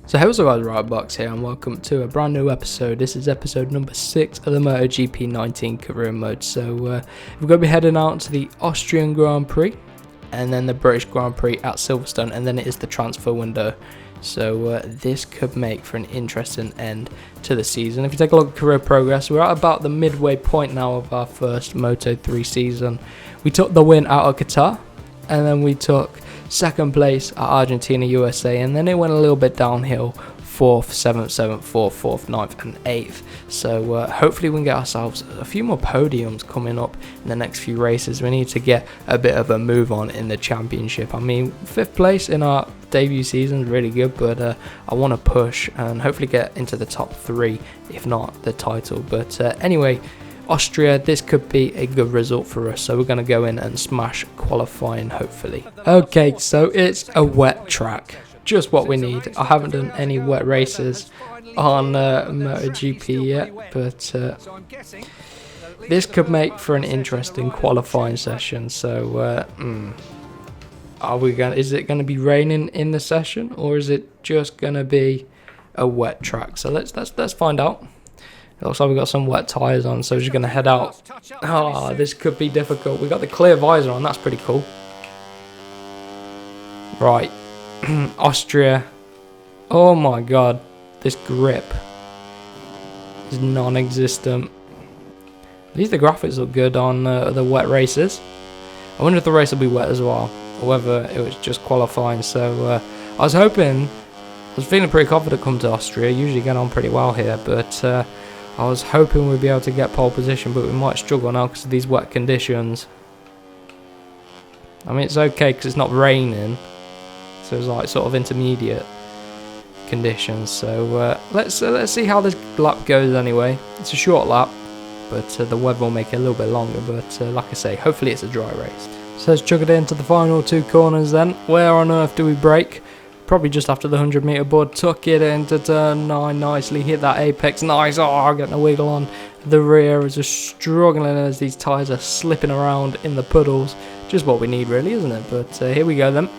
So hey, what's up guys, Riotbox here and welcome to a brand new episode. This is episode number 6 of the MotoGP 19 career mode. So we're going to be heading out to the Austrian Grand Prix and then the British Grand Prix at Silverstone, and then it is the transfer window. So this could make for an interesting end to the season. If you take a look at career progress, we're at about the midway point now of our first Moto3 season. We took the win out of Qatar, and then we took second place at Argentina, USA, and then it went a little bit downhill. 4th, 7th, 7th, 4th, 4th, 9th and 8th. So hopefully we can get ourselves a few more podiums coming up in the next few races. We need to get a bit of a move on in the championship. I mean, 5th place in our debut season is really good, but I want to push and hopefully get into the top 3, if not the title. But anyway, Austria, this could be a good result for us, so we're going to go in and smash qualifying hopefully. Okay, so it's a wet track, just what we need. I haven't done any wet races on MotoGP yet, but this could make for an interesting qualifying session. So is it going to be raining in the session, or is it just going to be a wet track? So let's find out. It looks like we've got some wet tyres on, so we're just going to head out. Oh, this could be difficult. We've got the clear visor on, that's pretty cool. Right, Austria. Oh my god, this grip is non-existent. At least the graphics look good on the wet races. I wonder if the race will be wet as well, or whether it was just qualifying. So I was feeling pretty confident come to Austria. Usually get on pretty well here, but I was hoping we'd be able to get pole position, but we might struggle now because of these wet conditions. I mean, it's okay because it's not raining, so it's like sort of intermediate conditions. So let's see how this lap goes anyway. It's a short lap, but the weather will make it a little bit longer. But like I say, hopefully it's a dry race. So let's chuck it into the final 2 corners then. Where on earth do we brake? Probably just after the 100 metre board. Tuck it into turn 9 nicely, hit that apex nice. Oh, getting a wiggle on the rear is just struggling as these tyres are slipping around in the puddles. Just what we need really, isn't it? But here we go then.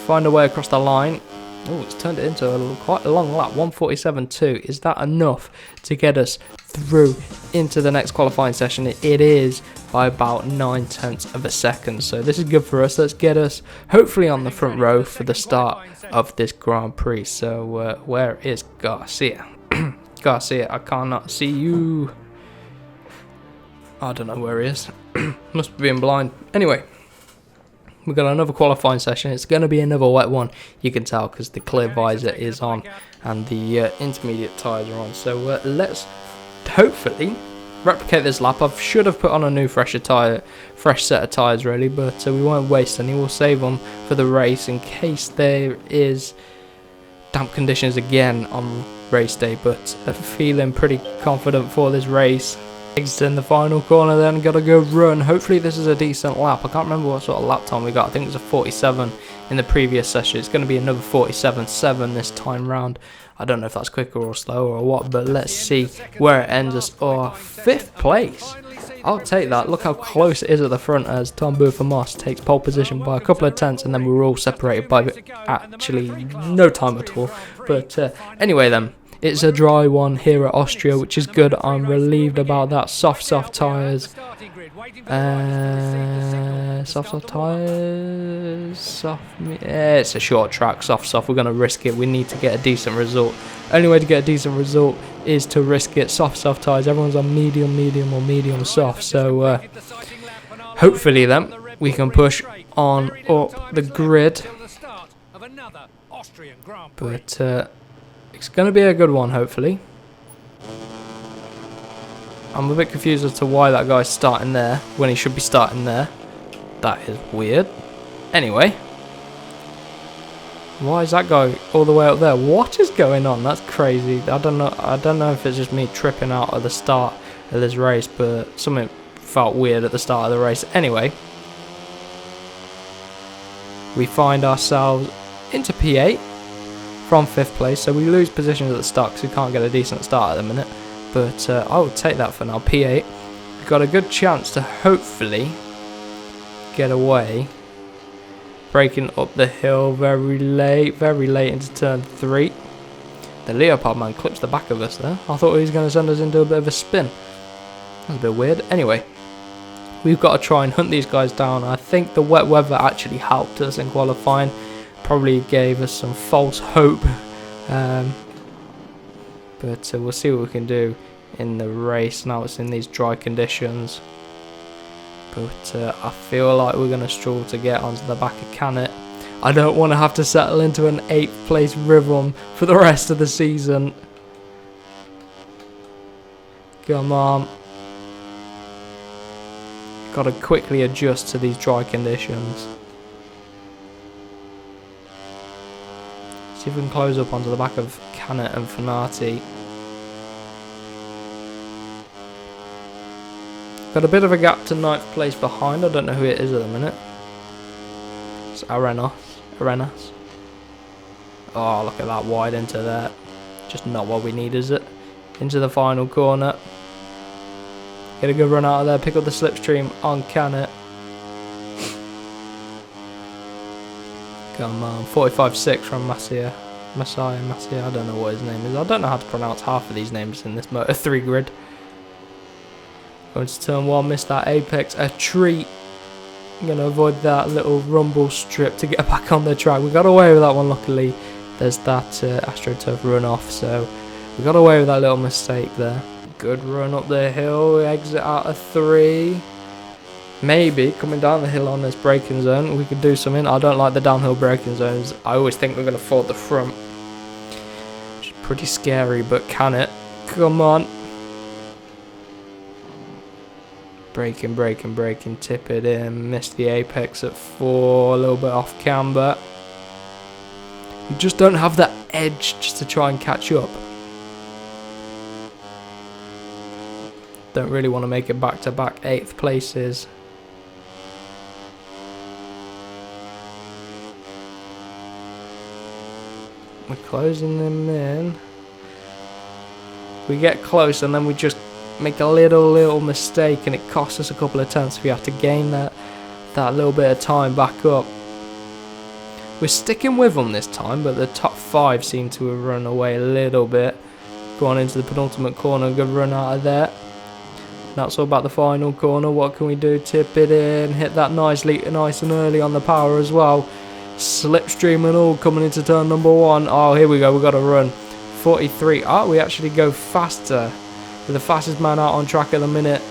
Find a way across the line. Oh, it's turned it into quite a long lap, 1:47.2. Is that enough to get us through into the next qualifying session? It is by about 9/10 of a second. So this is good for us. Let's get us hopefully on the front row for the start of this Grand Prix. So where is Garcia? Garcia, I cannot see you. I don't know where he is. Must be being blind. Anyway, we've got another qualifying session. It's going to be another wet one. You can tell because the clear visor is on and the intermediate tyres are on. So let's hopefully replicate this lap. I should have put on a new fresh set of tyres really, but we won't waste any. We'll save them for the race in case there is damp conditions again on race day, but feeling pretty confident for this race. In the final corner then, gotta go run. Hopefully this is a decent lap. I can't remember what sort of lap time we got. I think it was a 47 in the previous session. It's going to be another 47.7 this time round. I don't know if that's quicker or slower or what, but let's see where it ends us. Oh, 5th place. I'll take that. Look how close it is at the front as Tom Moss takes pole position by a couple of tenths, and then we were all separated by actually no time at all. But anyway then. It's a dry one here at Austria, which is good. I'm relieved about that. Soft tyres. Soft tyres. Yeah, it's a short track. Soft. We're going to risk it. We need to get a decent result. Only way to get a decent result is to risk it. Soft tyres. Everyone's on medium or medium soft. So hopefully then we can push on up the grid. But it's going to be a good one, hopefully. I'm a bit confused as to why that guy's starting there when he should be starting there. That is weird. Anyway. Why is that guy all the way up there? What is going on? That's crazy. I don't know if it's just me tripping out at the start of this race, but something felt weird at the start of the race. Anyway. We find ourselves into P8. From 5th place, so we lose positions at the start because we can't get a decent start at the minute, but I will take that for now. P8, we've got a good chance to hopefully get away braking up the hill very late into turn 3. The Leopard man clips the back of us there. I thought he was going to send us into a bit of a spin. That's a bit weird. Anyway, we've got to try and hunt these guys down. I think the wet weather actually helped us in qualifying. Probably gave us some false hope. But we'll see what we can do in the race. Now it's in these dry conditions. But I feel like we're going to struggle to get onto the back of Canet. I don't want to have to settle into an 8th place rhythm for the rest of the season. Come on. Got to quickly adjust to these dry conditions. See if we can close up onto the back of Canet and Fanati. Got a bit of a gap to 9th place behind. I don't know who it is at the minute. It's Arenas. Oh, look at that, wide into there. Just not what we need, is it? Into the final corner. Get a good run out of there. Pick up the slipstream on Canet. Come on, 45.6 from Messiah. I don't know what his name is. I don't know how to pronounce half of these names in this Moto 3 grid. Going to turn 1, missed that apex. A treat. I'm going to avoid that little rumble strip to get back on the track. We got away with that one, luckily. There's that AstroTurf run off, so we got away with that little mistake there. Good run up the hill, exit out of 3. Maybe coming down the hill on this braking zone, we could do something. I don't like the downhill braking zones. I always think we're going to fold the front, which is pretty scary, but can it? Come on. Braking, tip it in, missed the apex at 4, a little bit off camber. You just don't have that edge just to try and catch up. Don't really want to make it back-to-back 8th places. We're closing them in. We get close and then we just make a little mistake and it costs us a couple of tenths. We have to gain that little bit of time back up. We're sticking with them this time, but the top 5 seem to have run away a little bit. Going into the penultimate corner, good run out of there. That's all about the final corner. What can we do? Tip it in, hit that nicely, nice and early on the power as well. Slipstream and all coming into turn number 1. Oh, here we go, we've got to run. 43. Oh, we actually go faster. We're the fastest man out on track at the minute.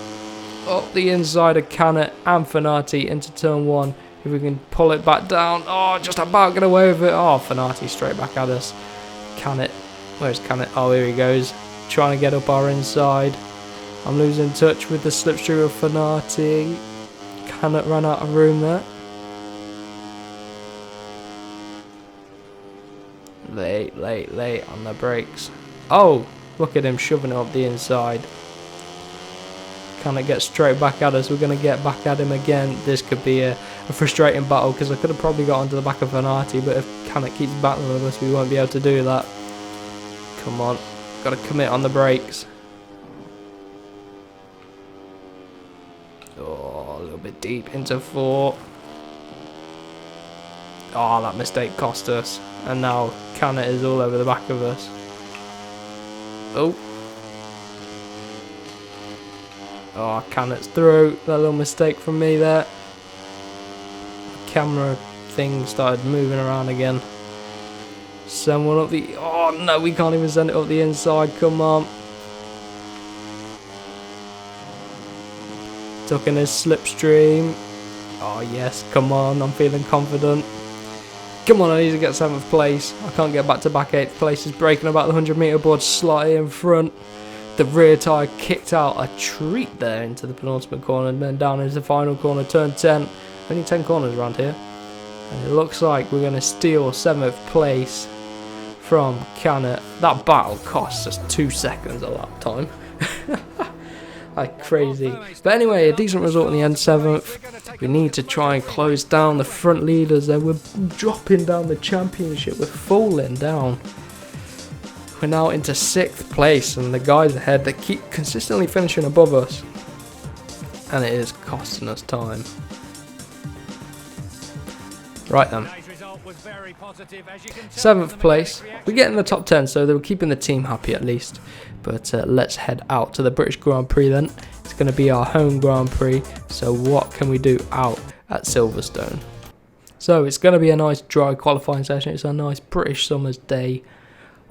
Up the inside of Canet and Fanati into turn 1. If we can pull it back down. Oh, just about get away with it. Oh, Fanati straight back at us. Canet. Where's Canet? Oh, here he goes. Trying to get up our inside. I'm losing touch with the slipstream of Fanati. Canet ran out of room there. Late on the brakes. Oh, look at him shoving it up the inside. Canet gets straight back at us. We're going to get back at him again. This could be a frustrating battle because I could have probably got onto the back of Fanati, but if Canet keeps battling with us, we won't be able to do that. Come on, got to commit on the brakes. Oh, a little bit deep into 4. Oh, that mistake cost us. And now Canet is all over the back of us. Oh. Oh, Canet's through. That little mistake from me there. The camera thing started moving around again. Send one up the... Oh, no, we can't even send it up the inside. Come on. Tuck in his slipstream. Oh, yes. Come on. I'm feeling confident. Come on, I need to get 7th place. I can't get back to back 8th place. He's breaking about the 100 metre board slightly in front. The rear tyre kicked out a treat there into the penultimate corner and then down into the final corner, turn 10. Only 10 corners around here. And it looks like we're going to steal 7th place from Canet. That battle cost us 2 seconds a lap time. Like crazy. But anyway, a decent result in the end, 7th. We need to try and close down the front leaders there. We're dropping down the championship. We're falling down. We're now into 6th place, and the guys ahead, they keep consistently finishing above us. And it is costing us time. Right then. 7th place. We get in the top 10, so they were keeping the team happy at least. But let's head out to the British Grand Prix then. It's going to be our home Grand Prix. So what can we do out at Silverstone? So it's going to be a nice dry qualifying session. It's a nice British summer's day.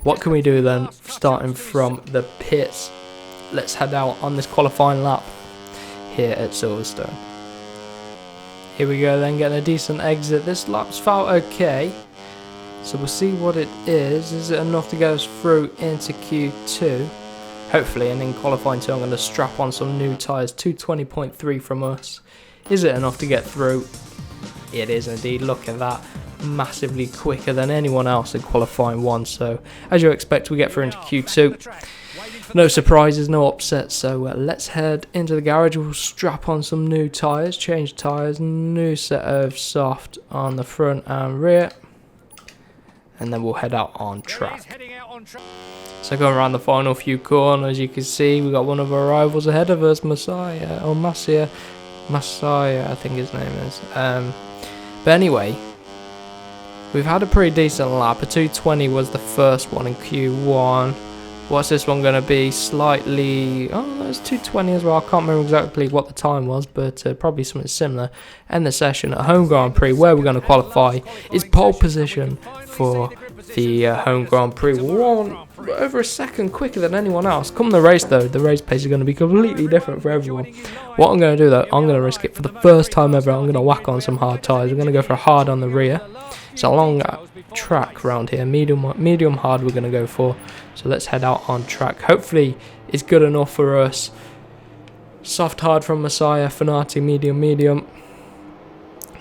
What can we do then? Starting from the pits, let's head out on this qualifying lap here at Silverstone. Here we go then, getting a decent exit. This lap's felt okay. So we'll see what it is. Is it enough to get us through into Q2? Hopefully, and in qualifying 2 I'm going to strap on some new tyres, 220.3 from us. Is it enough to get through? It is indeed, look at that. Massively quicker than anyone else in qualifying 1. So as you expect, we get through into Q2. No surprises, no upsets, so let's head into the garage. We'll strap on some new tyres, change tyres, new set of soft on the front and rear. And then we'll head out on track. So going around the final few corners, you can see we got one of our rivals ahead of us, Messiah, or Messiah, I think his name is. But anyway, we've had a pretty decent lap. A 220 was the first one in Q1. What's this one going to be? Slightly... Oh, it's 220 as well. I can't remember exactly what the time was, but probably something similar. End the session at Home Grand Prix, where we're going to qualify, is pole position for the Home Grand Prix. Over a second quicker than anyone else. Come the race, though, the race pace is going to be completely different for everyone. What I'm going to do, though, I'm going to risk it for the first time ever. I'm going to whack on some hard tyres. We're going to go for a hard on the rear. It's a long track around here, medium hard we're going to go for. So let's head out on track. Hopefully it's good enough for us. Soft hard from Messiah, Fanati medium.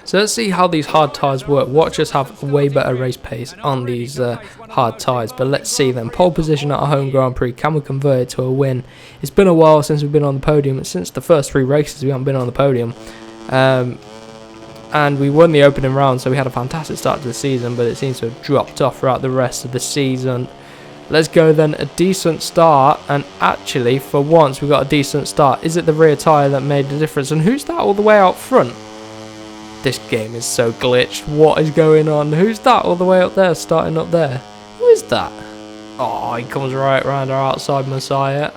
So let's see how these hard tyres work. Watch us have a way better race pace on these hard tyres. But let's see then. Pole position at our home Grand Prix. Can we convert it to a win? It's been a while since we've been on the podium. And since the first 3 races we haven't been on the podium. And we won the opening round, so we had a fantastic start to the season, but it seems to have dropped off throughout the rest of the season. Let's go then, a decent start, and actually, for once, we got a decent start. Is it the rear tyre that made the difference? And who's that all the way out front? This game is so glitched. What is going on? Who's that all the way up there, starting up there? Who is that? Oh, he comes right around our outside Messiah.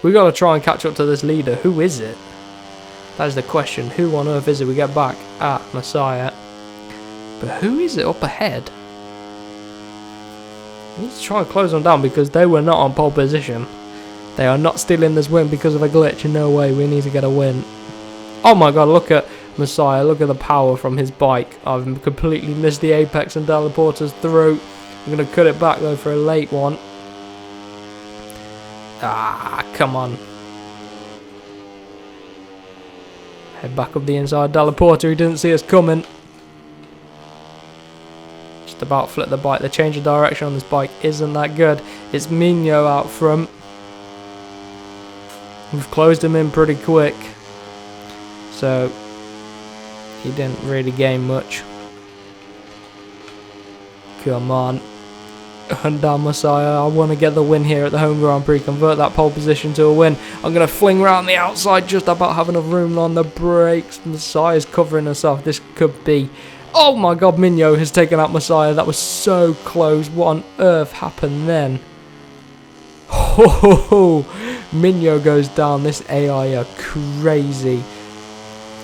We got to try and catch up to this leader. Who is it? That is the question. Who on earth is it? We get back at Messiah. But who is it up ahead? We need to try and close them down because they were not on pole position. They are not stealing this win because of a glitch. No way. We need to get a win. Oh my god, look at Messiah. Look at the power from his bike. I've completely missed the apex and teleporters through. I'm going to cut it back though for a late one. Ah, come on. Head back up the inside. Teleporter, he didn't see us coming. Just about flip the bike. The change of direction on this bike isn't that good. It's Mino out front. We've closed him in pretty quick. So, he didn't really gain much. Come on. And down Messiah. I want to get the win here at the Home Grand Prix. Convert that pole position to a win. I'm going to fling around the outside. Just about have enough room on the brakes. Messiah's covering us off. This could be... Oh my god, Mino has taken out Messiah. That was so close. What on earth happened then? Oh, Mino goes down. This AI are crazy.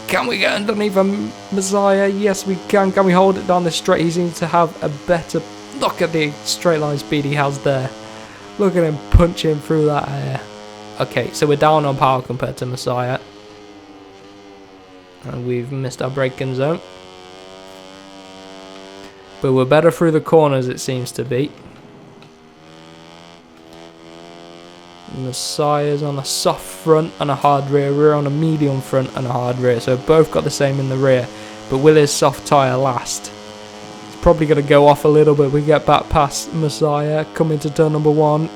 Can we get underneath a Messiah? Yes, we can. Can we hold it down this straight? He seems to have a better... Look at the straight line speed he has there. Look at him punching through that air. Okay, so we're down on power compared to Messiah. And we've missed our braking zone. But we're better through the corners, it seems to be. Messiah's on a soft front and a hard rear. We're on a medium front and a hard rear. So we've both got the same in the rear. But will his soft tyre last? Probably going to go off a little bit. We get back past Messiah, coming to turn number 1.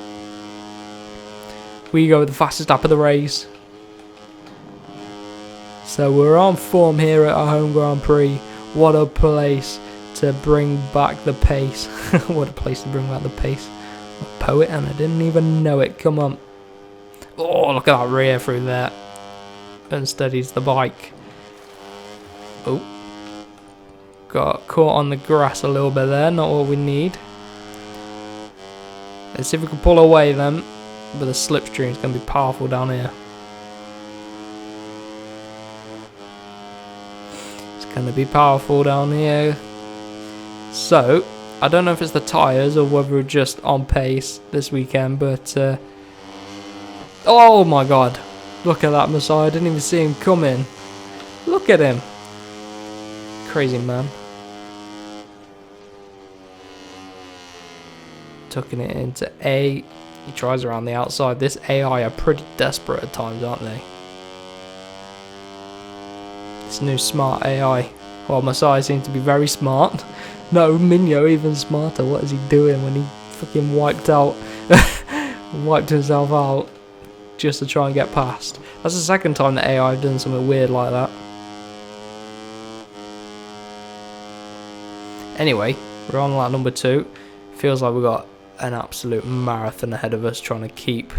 We go with the fastest lap of the race. So we're on form here at our home Grand Prix. What a place to bring back the pace. What a place to bring back the pace. I'm a poet and I didn't even know it. Come on. Oh, look at that rear through there. Unsteadies the bike. Oh. Got caught on the grass a little bit there, not what we need. Let's see if we can pull away then, but the slipstream is going to be powerful down here. It's going to be powerful down here. So, I don't know if it's the tyres or whether we're just on pace this weekend, but oh my god, look at that Messiah, I didn't even see him coming. Look at him. Crazy man. Tucking it into A. He tries around the outside. This AI are pretty desperate at times, aren't they? This new smart AI. Well, Messiah seems to be very smart. No, Minyo even smarter. What is he doing when he fucking wiped himself out just to try and get past? That's the second time that AI have done something weird like that. Anyway, we're on lap number 2. Feels like we've got an absolute marathon ahead of us trying to keep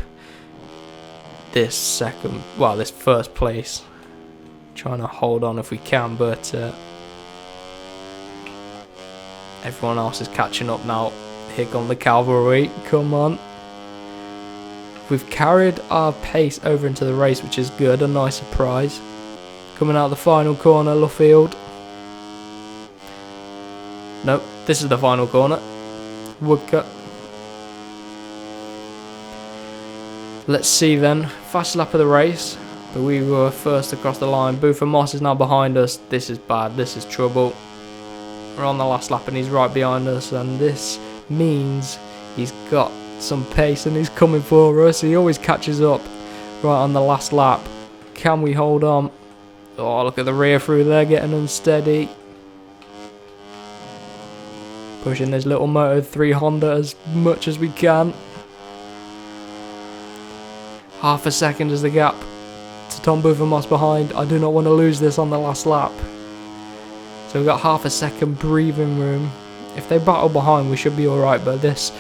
this this first place. Trying to hold on if we can, but everyone else is catching up now. Here come the cavalry, come on. We've carried our pace over into the race, which is good, a nice surprise. Coming out the final corner, Luffield. Nope, this is the final corner. Woodcut. Let's see then, fast lap of the race. But we were first across the line. Booth and Moss is now behind us. This is bad, this is trouble. We're on the last lap and he's right behind us, and this means he's got some pace and he's coming for us. He always catches up right on the last lap. Can we hold on? Oh, look at the rear through there, getting unsteady. Pushing this little Moto3 Honda as much as we can. Half a second is the gap to Tom Booth and Moss behind. I do not want to lose this on the last lap. So we've got half a second breathing room. If they battle behind, we should be alright, but this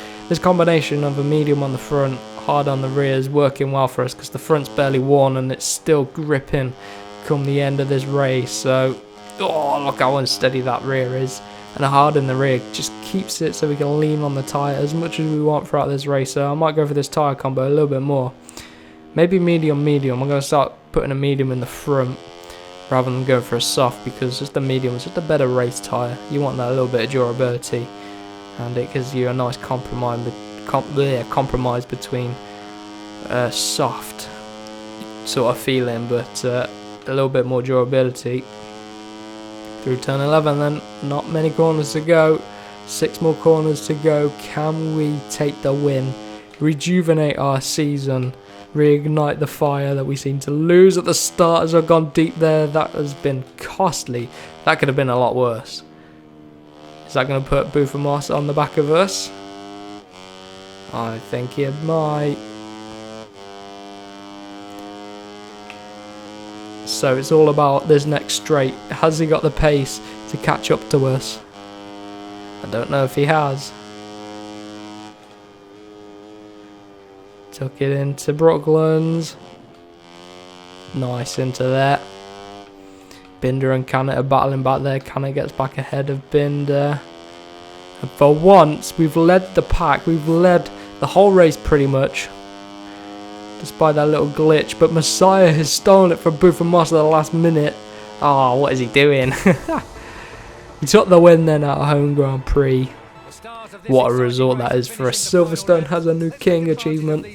combination of a medium on the front, hard on the rear is working well for us because the front's barely worn and it's still gripping come the end of this race. So, oh, look how unsteady that rear is. And a hard in the rear just keeps it so we can lean on the tyre as much as we want throughout this race. So I might go for this tyre combo a little bit more. Maybe medium. I'm going to start putting a medium in the front rather than going for a soft, because just the medium is just a better race tyre. You want that little bit of durability, and it gives you a nice compromise between soft sort of feeling, but a little bit more durability. Through turn 11 then, not many corners to go, 6 more corners to go. Can we take the win, rejuvenate our season, reignite the fire that we seem to lose at the start as I've gone deep there? That has been costly. That could have been a lot worse. Is that going to put Booth and Moss on the back of us? I think it might. So it's all about this next straight. Has he got the pace to catch up to us? I don't know if he has. Took it into Brooklands. Nice into there. Binder and Cannet are battling back there. Cannet gets back ahead of Binder. And for once, we've led the pack. We've led the whole race pretty much, despite that little glitch. But Messiah has stolen it from Booth and Moss at the last minute. Oh, what is he doing? He took the win then at a home Grand Prix. What a result that is for us. Silverstone has a new king achievement.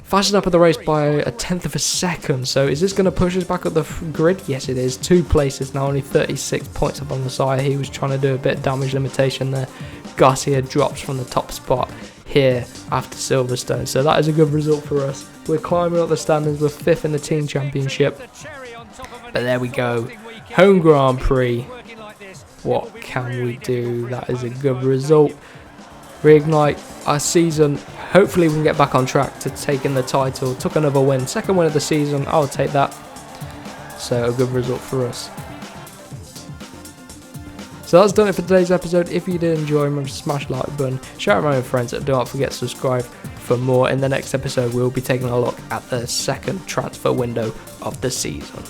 Fastest up of the race by a 1/10 of a second. So is this going to push us back up the grid? Yes, it is. 2 places now, only 36 points up on Messiah. He was trying to do a bit of damage limitation there. Garcia drops from the top spot here after Silverstone. So that is a good result for us. We're climbing up the standings. We're 5th in the team championship. But there we go. Home Grand Prix. What can we do? That is a good result. Reignite our season. Hopefully we can get back on track to taking the title. Took another win. 2nd win of the season. I'll take that. So a good result for us. So that's done it for today's episode. If you did enjoy, remember to smash the like button. Share it with my friends. And don't forget to subscribe for more. In the next episode, we'll be taking a look at the 2nd transfer window of the season.